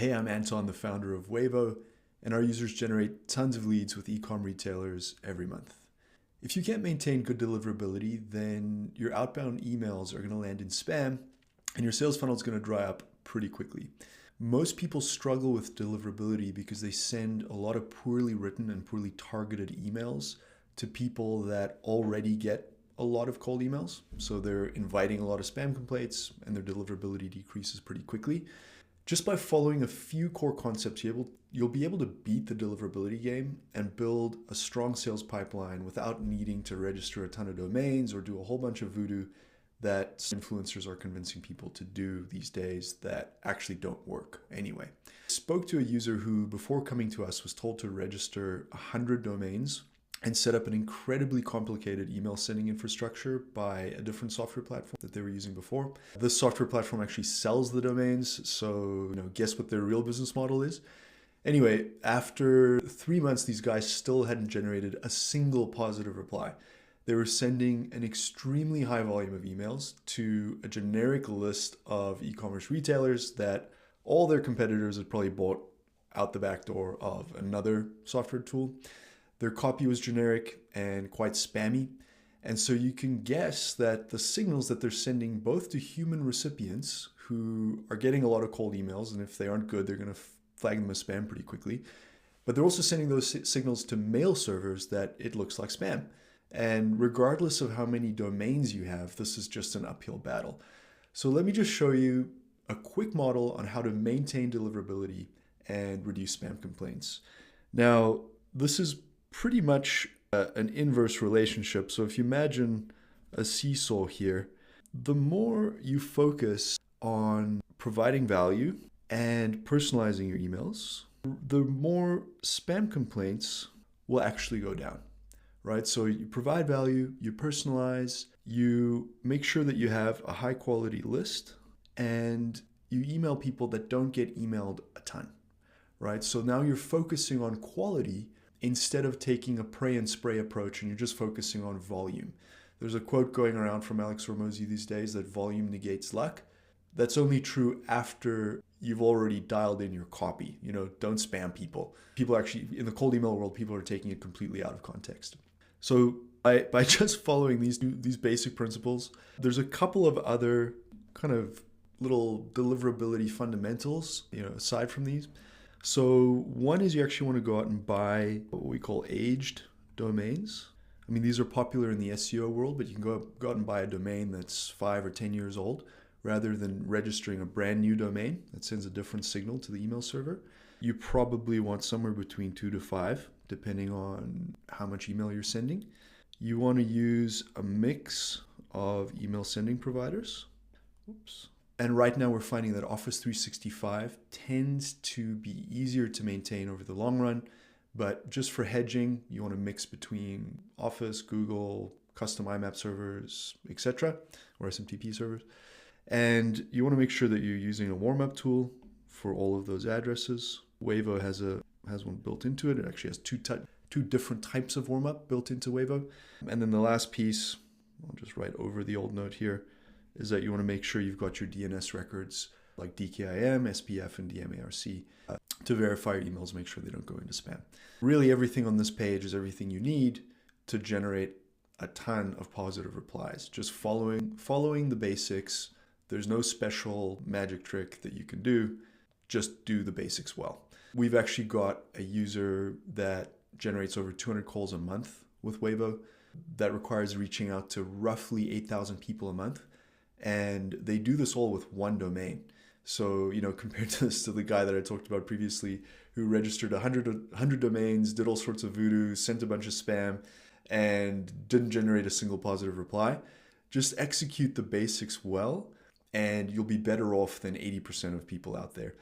Hey, I'm Anton, the founder of Wavo, and our users generate tons of leads with e-com retailers every month. If you can't maintain good deliverability, then your outbound emails are going to land in spam and your sales funnel is going to dry up pretty quickly. Most people struggle with deliverability because they send a lot of poorly written and poorly targeted emails to people that already get a lot of cold emails. So they're inviting a lot of spam complaints and their deliverability decreases pretty quickly. Just by following a few core concepts, you'll be able to beat the deliverability game and build a strong sales pipeline without needing to register a ton of domains or do a whole bunch of voodoo that influencers are convincing people to do these days that actually don't work anyway. I spoke to a user who, before coming to us, was told to register 100 domains and set up an incredibly complicated email sending infrastructure by a different software platform that they were using before. This software platform actually sells the domains, so guess what their real business model is? Anyway, after 3 months, these guys still hadn't generated a single positive reply. They were sending an extremely high volume of emails to a generic list of e-commerce retailers that all their competitors had probably bought out the back door of another software tool. Their copy was generic and quite spammy. And so you can guess that the signals that they're sending both to human recipients who are getting a lot of cold emails, and if they aren't good, they're going to flag them as spam pretty quickly. But they're also sending those signals to mail servers that it looks like spam. And regardless of how many domains you have, this is just an uphill battle. So let me just show you a quick model on how to maintain deliverability and reduce spam complaints. Now, this is pretty much an inverse relationship. So if you imagine a seesaw here, the more you focus on providing value and personalizing your emails, the more spam complaints will actually go down, right? So you provide value, you personalize, you make sure that you have a high quality list, and you email people that don't get emailed a ton, right? So now you're focusing on quality instead of taking a pray and spray approach and you're just focusing on volume. There's a quote going around from Alex Hormozi these days that volume negates luck. That's only true after you've already dialed in your copy. Don't spam people. People actually, in the cold email world, people are taking it completely out of context. So by just following these basic principles, there's a couple of other kind of little deliverability fundamentals, aside from these. So one is you actually want to go out and buy what we call aged domains. I mean, these are popular in the SEO world, but you can go out and buy a domain that's 5 or 10 years old rather than registering a brand new domain that sends a different signal to the email server. You probably want somewhere between 2 to 5, depending on how much email you're sending. You want to use a mix of email sending providers. Oops. And right now we're finding that Office 365 tends to be easier to maintain over the long run, but just for hedging, you want to mix between Office, Google, custom IMAP servers, etc., or SMTP servers. And you want to make sure that you're using a Warmup tool for all of those addresses. Wavo has one built into it. It actually has two different types of Warmup built into Wavo. And then the last piece, I'll just write over the old note here, is that you want to make sure you've got your DNS records like DKIM, SPF, and DMARC to verify your emails, make sure they don't go into spam. Really, everything on this page is everything you need to generate a ton of positive replies. Just following the basics. There's no special magic trick that you can do. Just do the basics well. We've actually got a user that generates over 200 calls a month with Wavo. That requires reaching out to roughly 8,000 people a month. And they do this all with one domain. So, compared to the guy that I talked about previously, who registered 100 domains, did all sorts of voodoo, sent a bunch of spam, and didn't generate a single positive reply. Just execute the basics well, and you'll be better off than 80% of people out there.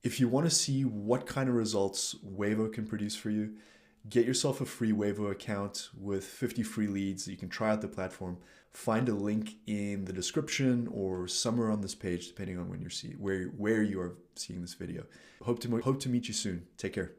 If you want to see what kind of results Wavo can produce for you, get yourself a free Wavo account with 50 free leads that you can try out the platform. Find a link in the description or somewhere on this page, depending on when where you are seeing this video. Hope to meet you soon. Take care.